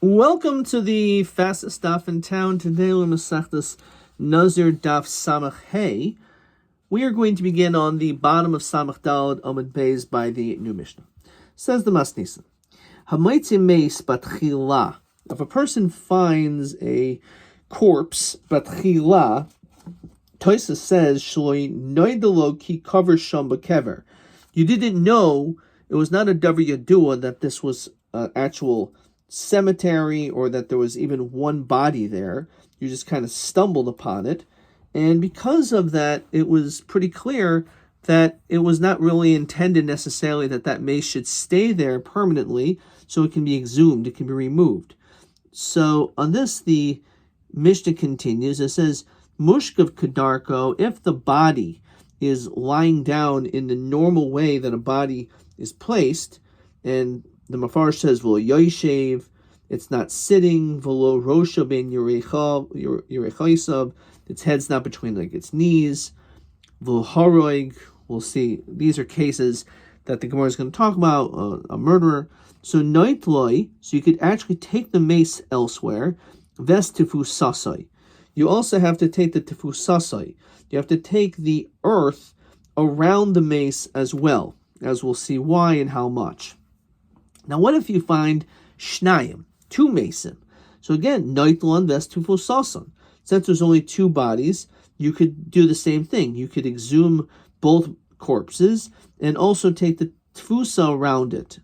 Welcome to the fastest daf in town. Today we're Masechtas Nazir Daf Samach Hey. We are going to begin on the bottom of Samach Daled Amud Beis by the new Mishnah. Says the Masnisa, Hamaitzi Meis Batchila. If a person finds a corpse, Batchila, Toisa says Shloi Noidalo Ki Cover Sham Kever. You didn't know, it was not a Davar Yadua that this was an actual cemetery or that there was even one body there. You just kind of stumbled upon it, and because of that it was pretty clear that it was not really intended necessarily that mace should stay there permanently, so it can be exhumed, it can be removed. So on this the Mishnah continues. It says Mushkav Kadarko, if the body is lying down in the normal way that a body is placed, and the Mafarish says v'lo yoishev, it's not sitting, v'lo rosha ben yerechaisav, its head's not between like its knees, v'lo haroig, we'll see, these are cases that the Gemara is going to talk about, a murderer. So noitloi, so you could actually take the mace elsewhere, ves tifusasai. You also have to take the tifusasai. You have to take the earth around the mace as well, as we'll see why and how much. Now, what if you find shnayim, two mason? So again, noitlon ves tifusasai. Since there's only two bodies, you could do the same thing. You could exhume both corpses and also take the tfusa around it.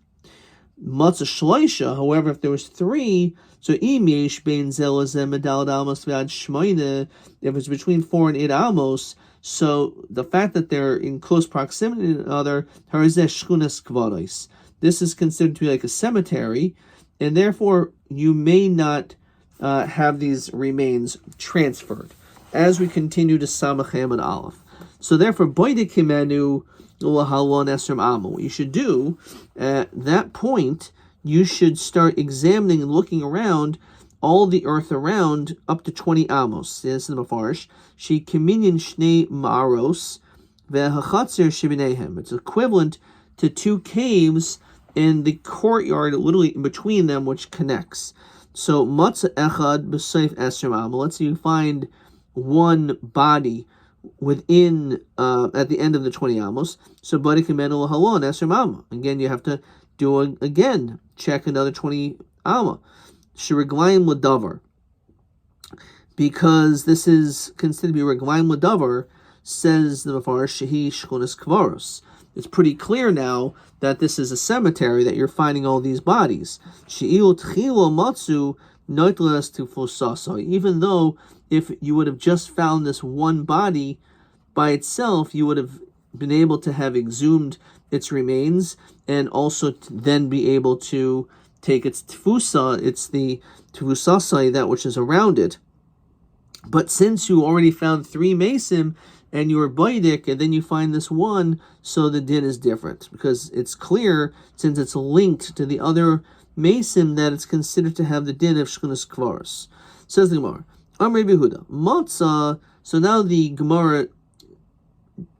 Matzah shloisha, however, if there was three, so im yesh bein zelazem medalad amos v'ad shmoine, if it's between 4 and 8 amos, so the fact that they're in close proximity to each other, harizeh shchunas kvaros, this is considered to be like a cemetery, and therefore you may not have these remains transferred. As we continue to Samach and Aleph, so therefore boide kimenu lahalon esrim amo. What you should do at that point, you should start examining and looking around all the earth around up to 20 amos. This is the Mafarish. She kiminyan shnei ma'aros ve'hachatzer shibinehem. It's equivalent to 2 caves in the courtyard, literally in between them, which connects. So matzah echad b'seif esrim amo. Let's say you find one body within at the end of the 20 amos. So bari kimenu lahalon esrim amo. Again, you have to do again, check another 20 amma. Shiriglayim ladavar. Because this is considered to be reglayim ladavar, says the Mafarish, shehi shchunas kvaros. It's pretty clear now that this is a cemetery, that you're finding all these bodies. She'ilu tchilo matzu noitlas to fusasa. Even though if you would have just found this one body by itself, you would have been able to have exhumed its remains and also to then be able to take its tfusa, it's the tfusasai, that which is around it. But since you already found 3 mason and you were baidik, and then you find this one, so the din is different, because it's clear, since it's linked to the other mason, that it's considered to have the din of shchunas kvaros. Says the Gemara, Amrei Behuda, matzah. So now the Gemara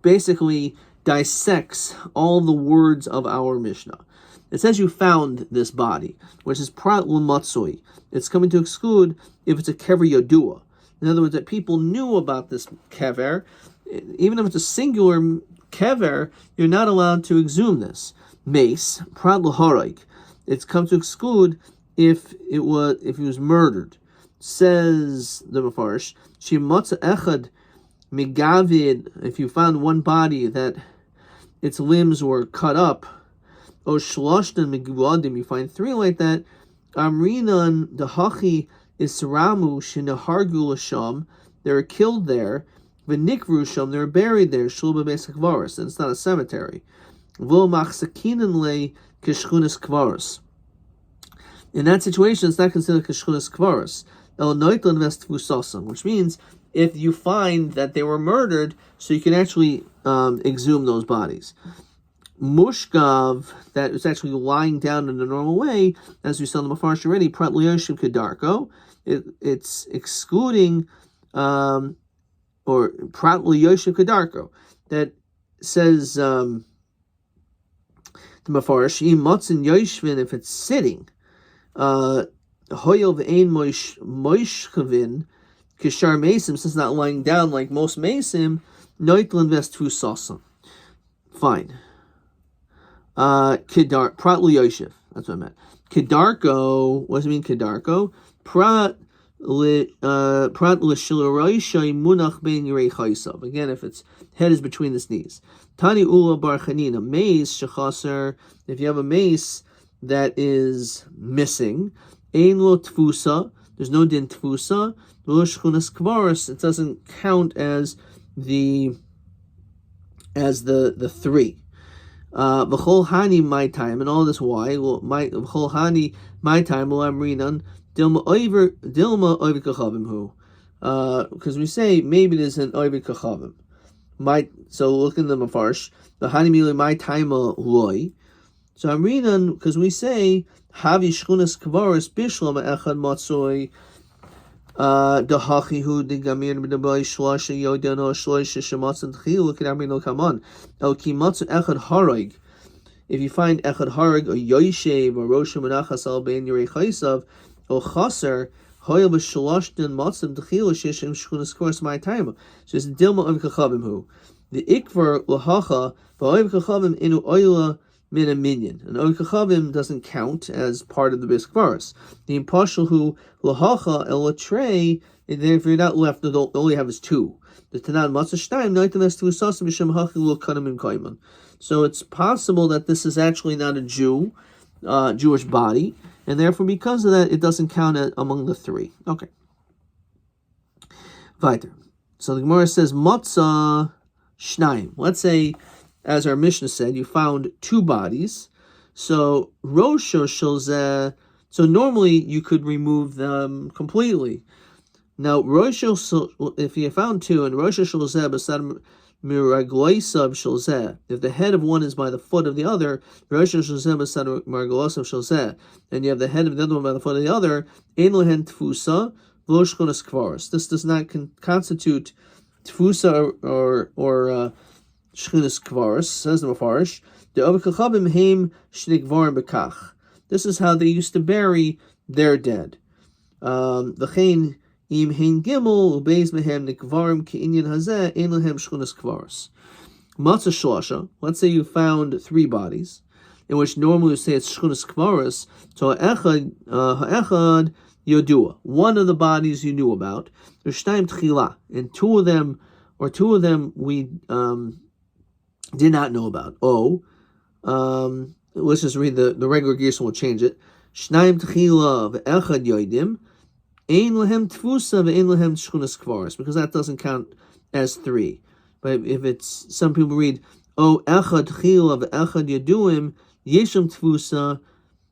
basically dissects all the words of our Mishnah. It says you found this body, which is prat l'matzoi. It's coming to exclude if it's a kever yodua. In other words, that people knew about this kever. Even if it's a singular kever, you're not allowed to exhume this. Mace, prat l'haraik. It's come to exclude if he was murdered. Says the Mefarish, she matzah echad migavid. If you found one body that its limbs were cut up, o shloshtan miguadim, you find 3 like that. Amrinan dahachi isramu shinahargu l'sham, they were killed there. V'nikru sham, they were buried there. Shulba beis kvaros, and it's not a cemetery. V'lo machsakinan le kishchunas kvaros. In that situation, it's not considered kishchunas kvaros. El noitlan ves tfusasam, which means if you find that they were murdered, so you can actually exhume those bodies. Mushkav, that is actually lying down in the normal way, as we saw in the Mafarish already, prat liyoshim kedarko, it's excluding, or prat liyoshim kedarko, that says, the Mafarish, im matzin yoshvin, if it's sitting, Hoyel v'ein moishchavin kishar mesim, since it's not lying down like most mesim, noitlin vest tfusasam. Fine. Kedar prat liyoshev. That's what I meant. Kedarko. What does it mean? Kedarko. Prat l'shiloroishai munach ben yirei chaysav. Again, if its head is between its knees. Tani ula bar chanina. Mace shechaser. If you have a mace that is missing, ein lo tfusa. There's no din tfusa. Lo shchunas kvaros. It doesn't count as the three. V'chol hani my time, and all this why? Well, v'chol hani my time. Well, I'm reading dilma oiver kachavim hu, because we say maybe there's an oiver kachavim. So look in the mafarsh. The hani mili my time loy. So I'm reading because we say havi shchunas kvaros bishlam echad matzoi. Dahachihu de gamir b'dabai shlasha yodano shlasha shematzan tchilu k'damrino kaman el kimatzu echad harag. If you find echad harag or yoishev or roshu menachas al ben yirei chaysav or chaser hoyel b'shlashtin matzan tchilu sheshem shchunas kvaros my time. So it's dilma of kachavim hu. The ikvar lahacha ba'oiv kachavim inu oila min a minion. And oiv kachavim doesn't count as part of the bis kvaros. The impartial who lahacha el trey, and then if you're not left, all you have is two. The tanan matzah shtayim noitem es tusasim b'shem hachi lo kanim im kaiman. So it's possible that this is actually not a Jewish body, and therefore because of that, it doesn't count among the three. Okay. Weiter. So the Gemara says matzah shnayim. Let's say, as our Mishnah said, you found two bodies. So rosho sholzeh. So normally you could remove them completely. Now rosho, if you found two, and rosho sholzeh b'sad miragloisav sholzeh. If the head of one is by the foot of the other, rosho sholzeh b'sad miragloisav sholzeh, and you have the head of the other one by the foot of the other, ein lehen tfusa v'lo shchunas kvaros. This does not constitute tfusa or shchunas kvaros. Says the Mefarish. The avakachabim heim shnigvarim bekach. This is how they used to bury their dead. V'chein im hein gimel ubeis mehem nikvarim ke'inyan hazeh ein lehem shchunas kvaros. Matzah shlasha. Let's say you found three bodies, in which normally we say it's shchunas kvaros. So ha'echad yodua. One of the bodies you knew about. V'shtayim tchila. And two of them we did not know about. Let's just read the regular gears and we'll change it. Shnayim tchila v'echad yoidim ein lehem tfusa v'ein lehem shchunas kvaros, because that doesn't count as three. But if it's, some people read echad tchila v'echad yoduim yeshem tfusa,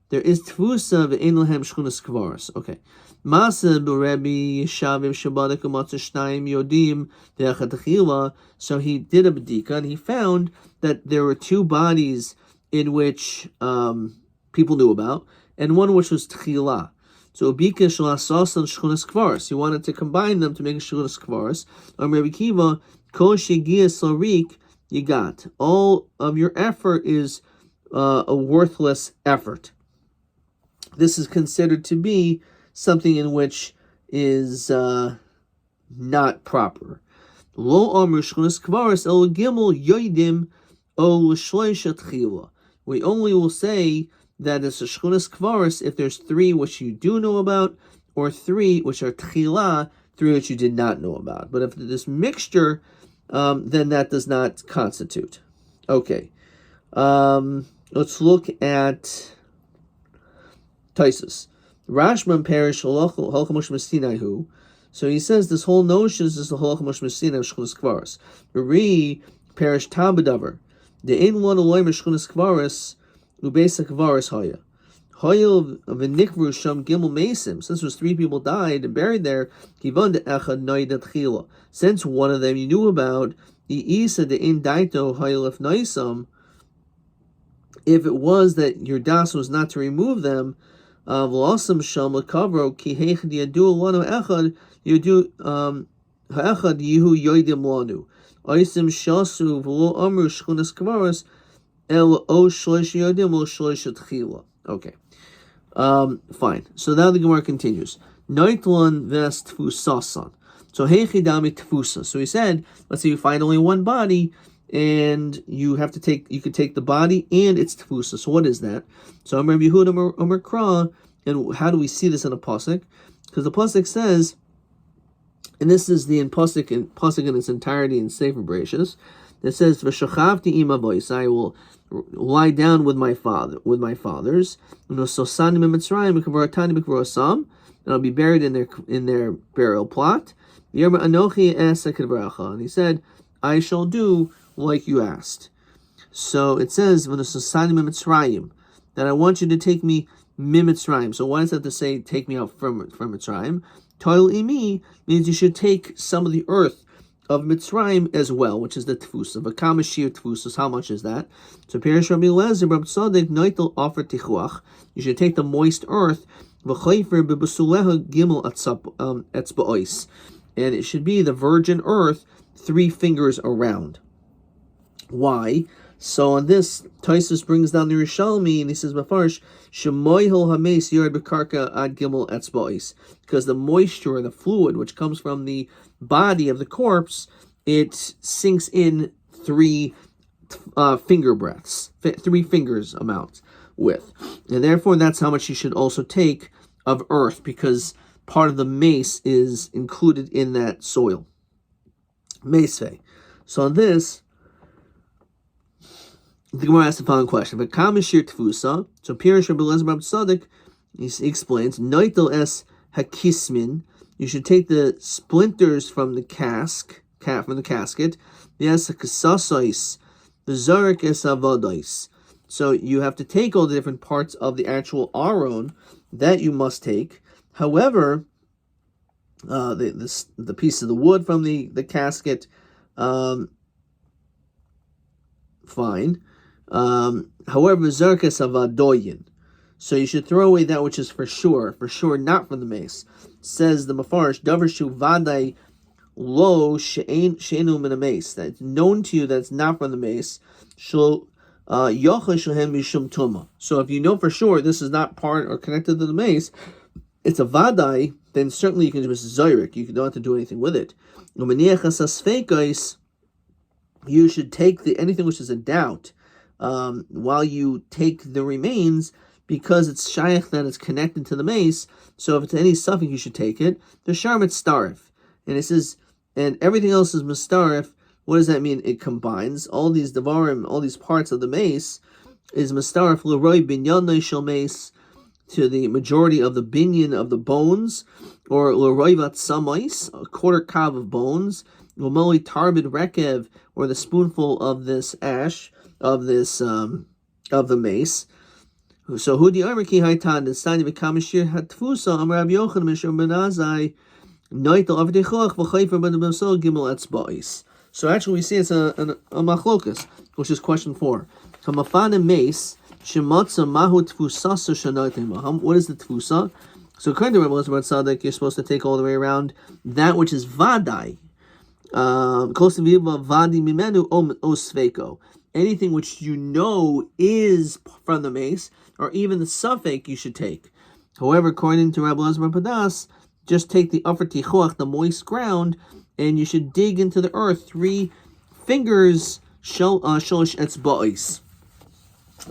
there is tfusa v'ein lehem shchunas kvaros. Okay. Masa b'Rebbi Yeshavim Shabbatik u'matzah shnayim yodim v'echad tchila. So he did a b'dika and he found that there were two bodies in which people knew about, and one which was tchila. So Bika Shalasasan Shchunas Kvaros. He wanted to combine them to make a Shchunas Kvaros. Rabbi Kiva, Kol Shegia Sarik, you got. All of your effort is a worthless effort. This is considered to be something in which is not proper. Lo Amr Shchunas Kvaros El Gimel Yoidim O L'Shloisha Tchila. We only will say that it's a shchunas kvaros if there's three which you do know about, or three which are tchila, three which you did not know about. But if this mixture, then that does not constitute. Okay. Let's look at Taisus. Rashman perish halchamush mesinahu. So he says this whole notion is the halchamush mesinahu shchunas kvaros. Re perish tabadavar. The ein one aloyim shchunas kvaros ubesa kvaros haya. Hoyel v'nikvru sham gimel mesim. Since there's three people died and buried there, kivan de echad noidat chila. Since one of them you knew about, iisa de ein daito hoyel if noisam. If it was that your das was not to remove them, v'lasam sham lekavro ki heichad yadu lanu echad yadu ha'echad yihu yoidim lanu. Oisim shasu v'lo amru shchunas kvaros el o shloish yodim o shloish tchila. Okay. Fine. So now the Gemara continues. Noitlon ves tfusasan. So heichidami tfusa. So he said, let's say you find only one body, and you could take the body and its tfusa. So what is that? So Amar Yehuda Amar Kra, and how do we see this in a pasuk? Because the pasuk says, and this is the pasuk in its entirety in Sefer Bereshis. It says, "V'shachavti ima bois." I will lie down with my fathers. And I'll be buried in their burial plot. And he said, I shall do like you asked. So it says, that I want you to take me mimitzrayim. So why does that to say take me out from Mitzrayim? Toil imi means you should take some of the earth of Mitzrayim as well, which is the tfusa. V'kamashir tfusas, how much is that? So Perish Rabbi Eliezer, Rabbi Tzaddik, noitel offer tichuach. You should take the moist earth, v'chayfer b'besuleha gimel etzba'ois, and it should be the virgin earth, 3 fingers around. Why? So on this, Taisus brings down the Rishalmi, and he says, Mafarsh, Shemoihel hames yard bekarka ad gimel etzba'ois, because the moisture, the fluid, which comes from the body of the corpse, it sinks in 3 finger breaths, 3 fingers amount width, and therefore that's how much you should also take of earth, because part of the mace is included in that soil. Mesve. So on this, the Gemara asks the following question: But kamishir tfusa. So Pirish Rabbi Eliezer Rabbi Tzaddik, he explains, noitel es hakismin. You should take the splinters from the casket. Yes, kasasois, the zarek es avodois. So you have to take all the different parts of the actual aron that you must take. However, the piece of the wood from the casket, fine. However, zarek es avodoyin. So you should throw away that which is for sure not from the mace. Says the Mafarish, Davar shu vadai lo she'enu min a mace. That's known to you that's not from the mace. Shul yochash lehem mishum tuma. So if you know for sure this is not part or connected to the mace, it's a vadai, then certainly you can just zayrik. You don't have to do anything with it. You should take anything which is a doubt while you take the remains, because it's shaykh that is connected to the mace. So if it's any suffix, you should take it. The sharmet starif, and it says, and everything else is mistarif. What does that mean? It combines all these devarim, all these parts of the mace, is mistarif l'roi binyanoi shel mace, to the majority of the binyan of the bones, or l'roi vatsamais, a quarter kav of bones, l'moli tarbid rekev, or the spoonful of this ash of this of the mace. So Hudi Armaki Haitan, the sign of a Kamashir Hatfusa, Amrab Yochanan, Mishra Benazai, Noitel of Dechoch, Vachaifer Benabasol, Gimel Etzba'is. So actually, we see it's a machlokas, which is question 4. Hamafana mace, Shematza Mahu Tfusasa Shanotim. What is the Tfusa? So according to Rabbi Eliezer Tzaddik, you're supposed to take all the way around that which is Vadai. Close to Viva Vadi Mimenu Osveko. Anything which you know is from the mace, or even the suffix, you should take. However, according to Rabbi Eliezer Padas, just take the upper tichuach, the moist ground, and you should dig into the earth 3 fingers, sholosh etzba'is,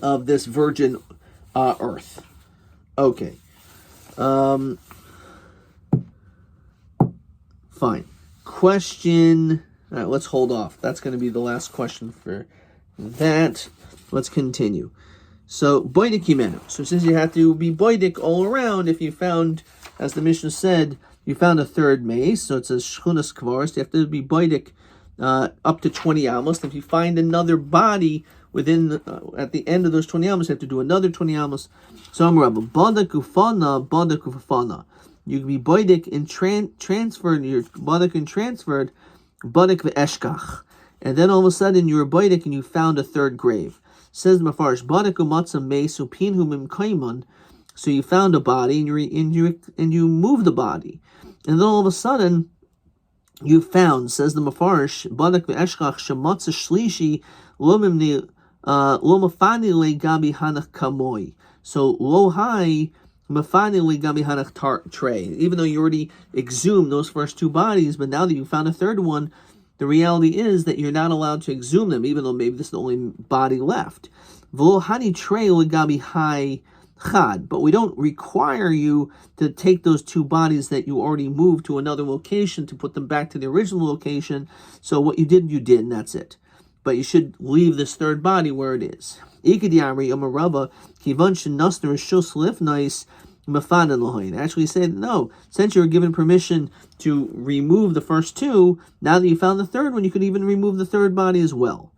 of this virgin earth. Okay. Fine. Question. All right, let's hold off. That's going to be the last question for that. Let's continue. So boidik himenu. So since you have to be boidik all around, if you found, as the Mishnah said, you found a third mace, so it says shchunas kvaros, you have to be boidik up to 20 amos. If you find another body within at the end of those 20 amos, you have to do another 20 amos. So I'm Rabbi badak ufana. You can be boidik and transferred. Your badak and transferred badak ve'eshkach. And then all of a sudden you were boidik and you found a third grave. Says the Mafarish, badak umatzah meisu pinhu mimkaiman. So you found a body and you moved the body, and then all of a sudden you found. Says the Mafarish, badak ve'eshkach shematzah shlishi lo mafani le gabi hanach kamoi. So lo hai Even though you already exhumed those first two bodies, but now that you found a third one, the reality is that you're not allowed to exhume them, even though maybe this is the only body left. But we don't require you to take those two bodies that you already moved to another location to put them back to the original location. So what you did, and that's it. But you should leave this third body where it is. Actually say no, since you were given permission to remove the first two, now that you found the third one, you could even remove the third body as well.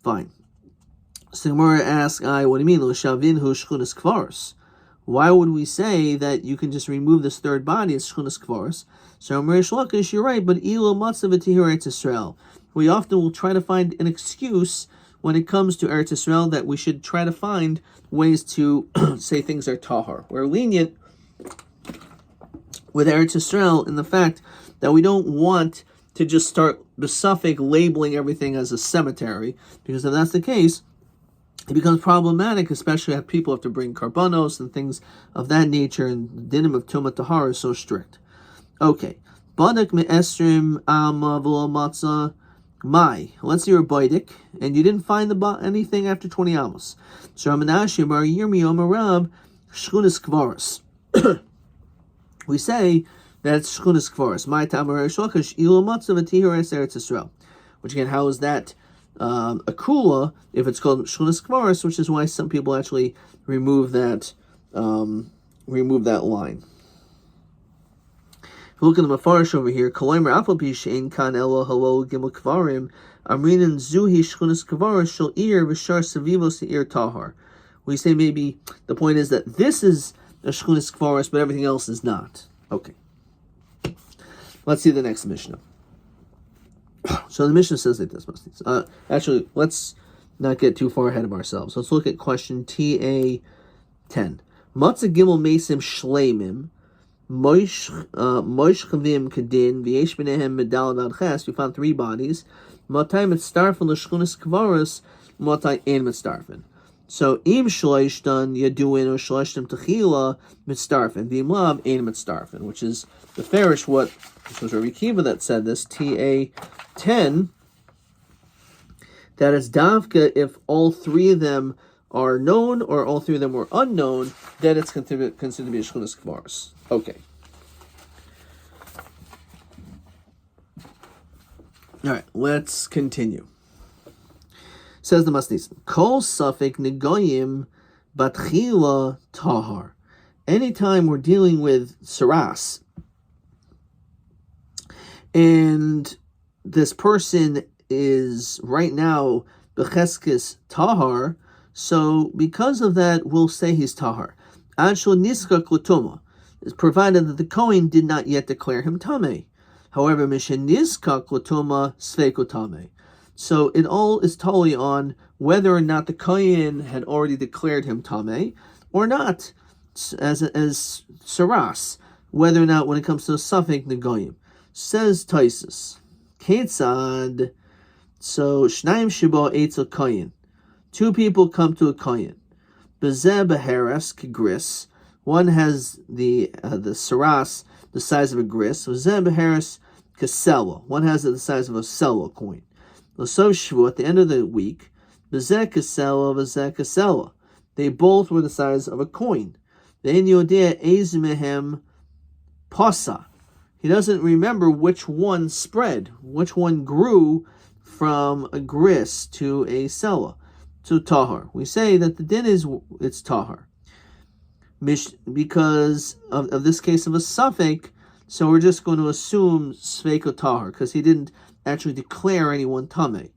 Fine. So Gemara asks, what do you mean? Why would we say that you can just remove this third body as shchunas kvaros? So Reish Lakish, you're right, but ilo matzav v'tihur Eretz Yisrael. We often will try to find an excuse when it comes to Eretz Yisrael that we should try to find ways to say things are tahar. We're lenient with Eretz Yisrael in the fact that we don't want to just start besuffic labeling everything as a cemetery, because if that's the case, it becomes problematic, especially if people have to bring karbanos and things of that nature, and the dinim of Tumah Tahar is so strict. Okay. Badak me'esrim alma v'lo matzah. Let's say you're a baidik, and you didn't find anything after 20 amos. So Ramanashi bar Yirmi Omarab shchunas kvaros. We say that it's shchunas kvaros. My tamar shlokash ilo matzah v'tihur Eretz Yisrael. Which again, how is that a kula if it's called shchunas kvaros? Which is why some people actually remove that line. Look at the Mafarish over here. Koloimer Afalpi Shein Kan Elo Halol Gimel Kvarim Amrinan Zuhi Shchunas Kvaros Shal Ir V'Shar Savivos Ir Tahar. We say maybe the point is that this is a Shchunas Kvaros, but everything else is not. Okay. Let's see the next Mishnah. So the Mishnah says like this. Actually, let's not get too far ahead of ourselves. Let's look at question TA 10. Matzah Gimel Mesim Shleimim. Moish chavim kedin v'yesh b'nehem medal v'adches. We found three bodies. Matai mitzdarfen l'shchunas kvaros. Matai ein mitzdarfen. So im shloish done yaduin or shloishtem techila mitzdarfen. V'im lav ein mitzdarfen. Which is the fairish which was Rabbi Kiva that said this. TA 10. That is davka if all three of them are known or all three of them were unknown, then it's considered to be a shchunas kvaros. Okay. All right, let's continue. Says the Masnis, Kol safek negoyim batchila tahar. Anytime we're dealing with saras, and this person is right now becheskes tahar, so because of that, we'll say he's tahar. Anshul niska klutuma. Is provided that the Kohen did not yet declare him Tameh. However, Misheniska Klotoma Sveiko Tameh. So it all is totally on whether or not the Kohen had already declared him Tameh or not, as Saras, whether or not when it comes to a Safek Negoyim. Says Taisus, Ketzad, so Shnaim Shibo Eitzel Kohen. Two people come to a Kohen. Bezeh Beheres Kegris. One has the saras, the size of a gris. Zeh Beheres Kasela. One has it the size of a sela coin. L'sov Shvu, at the end of the week, Bezeh Kasela, Bezeh Kasela. They both were the size of a coin. Ve'en yodea ez mehem pasa. He doesn't remember which one spread, which one grew from a gris to a sela, to tahar. We say that the din is it's tahar. Because of this case of a suffix, so we're just going to assume sveiko tahar, because he didn't actually declare anyone tameh.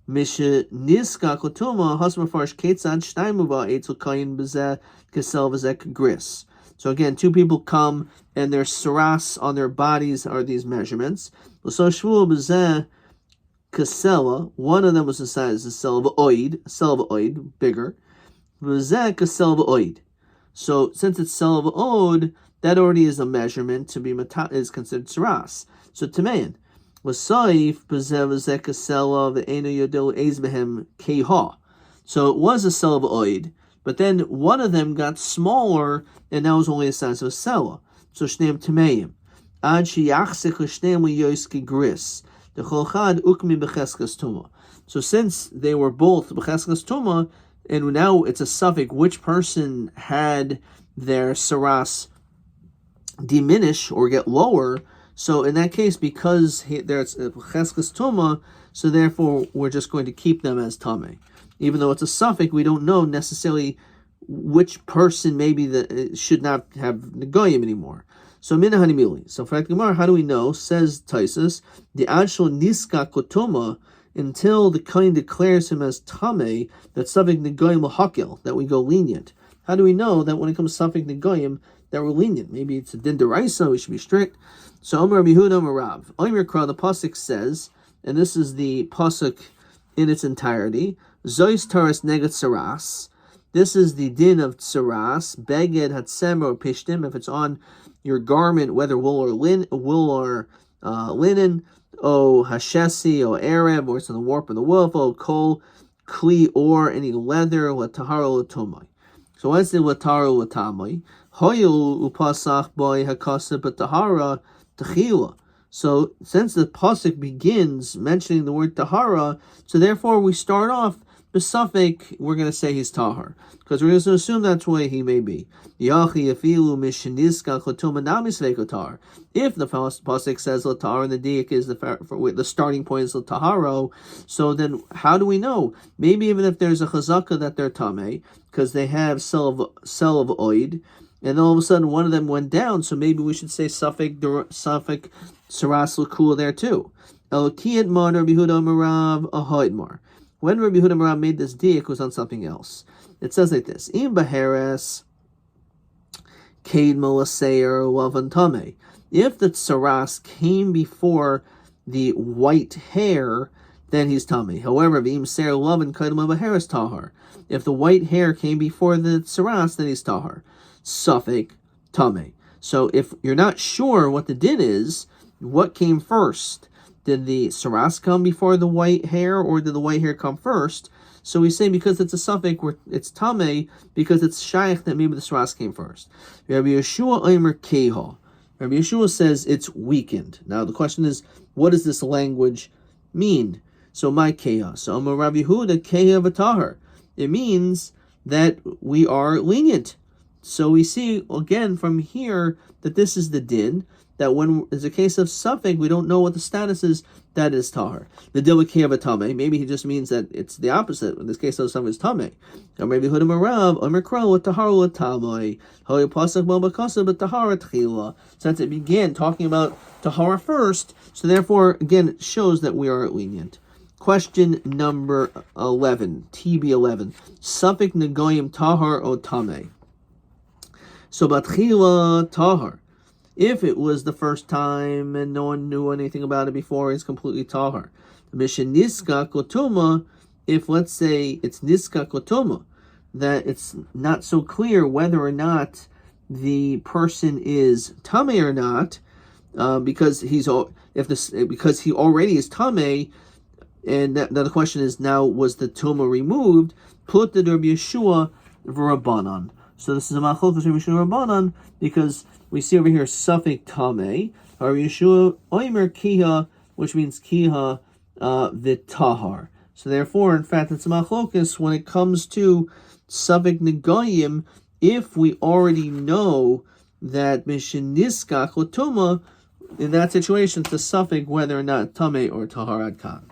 Misha niska kotuma hasma farsh ketzad shtaimuba etzel kayin bezeh kesel bezeh gris. So again, two people come and their saras on their bodies are these measurements. So shvu bezeh kesela, one of them was the size of selva oid, bigger. Bezeh kesel oid. So since it's Selav Od, that already is a measurement to be is considered Saras. So Tamein was Saif Bezev Zeka Selav Eno Yodel Ezbehem Keha. So it was a Selav Od, But then one of them got smaller, and now was only the size of a sela. So shneim tameim. Ad sheyachsich l'shneim liyoski gris. D'chol chad ukmi b'cheskas tuma. So since they were both b'cheskas tuma, and now it's a suffix which person had their saras diminish or get lower. So in that case, because there's cheskes tuma, so therefore we're just going to keep them as tame. Even though it's a suffix, we don't know necessarily which person maybe that should not have negoyim anymore. So min hanimili. So for Gemara, how do we know? Says Taisus, the adshol niska kotuma, until the kohen declares him as tame, that suffix negoyim lahakil, that we go lenient. How do we know that when it comes to suffix negoyim, that we're lenient? Maybe it's a din deraisa, we should be strict. So Omer Rabbi Yehuda Omer Rav. Omer Kra, the pasuk says, and this is the pasuk in its entirety, Zois Taras Negat Saras. This is the din of Saras, Beged Hatsem or Pishtim, if it's on your garment, whether wool or linen, O Hashesi, O Arab, or it's on the warp of the wolf, O Kol, Kli, or any leather, Lataharo Latomai. So what's the Lataro Latamai? Hoyul upasach boy hakasa b'tahara techila. So since the pasuk begins mentioning the word tahara, so therefore we start off the suffix. We're going to say he's tahar because we're going to assume that's the way he may be. Yachi afilu misheniska chotuma namisvekotar. If the pasuk says latar and the diak is the starting point is lataharo, so then how do we know? Maybe even if there's a chazaka that they're tame because they have cell of oid. And all of a sudden, one of them went down, so maybe we should say suffix saras l'kul there too. Elokiyat mar Rabbi Yehuda Marav ahoid mar. When Rabbi Yehuda Marav made this diak, it was on something else. It says like this: Im baheres kaid malaseir lavan tame. If the saras came before the white hair, then he's tame. However, im seir lavan kaid baheres tahar. If the white hair came before the saras, then he's tahar. Suffix tame. So if you're not sure what the din is, what came first? Did the saras come before the white hair, or did the white hair come first? So we say because it's a suffix, it's tame, because it's shaykh that maybe the saras came first. Rabbi Yeshua Omer Keha. Rabbi Yeshua says it's weakened. Now the question is, what does this language mean? So my Keha. So Omer Rabbi Yehuda Keha v'tahar. It means that we are lenient. So we see, again, from here, that this is the din, that when it's a case of suffix, we don't know what the status is, that is tahar. The din with kiyava tame, maybe he just means that it's the opposite. In this case of suffix is tame. Maybe hudim arav, omer kro, with tahar l'tamai, hoy pasach bo bakasa, but tahara tchila. Since it began talking about tahara first, so therefore, again, it shows that we are lenient. Question number 11, TB11. Suffix negoyim tahar o tame. So batchila tahar. If it was the first time and no one knew anything about it before, it's completely tahar. Mishin niska kotuma. If let's say it's niska kotuma, that it's not so clear whether or not the person is tame or not, because he already is tame, and now the question is, now was the tuma removed? Put the Rabbi Yeshua v'Rabbanan. So this is a machlokes Rabbi Yeshua Rabbanan, because we see over here suffix tame, Rabbi Yeshua oimer kiha, which means kiha v'tahar. So therefore, in fact, it's a machlokes when it comes to suffix negoyim. If we already know that misheniska chotuma, in that situation, it's a suffix whether or not tame or tahar ad kan.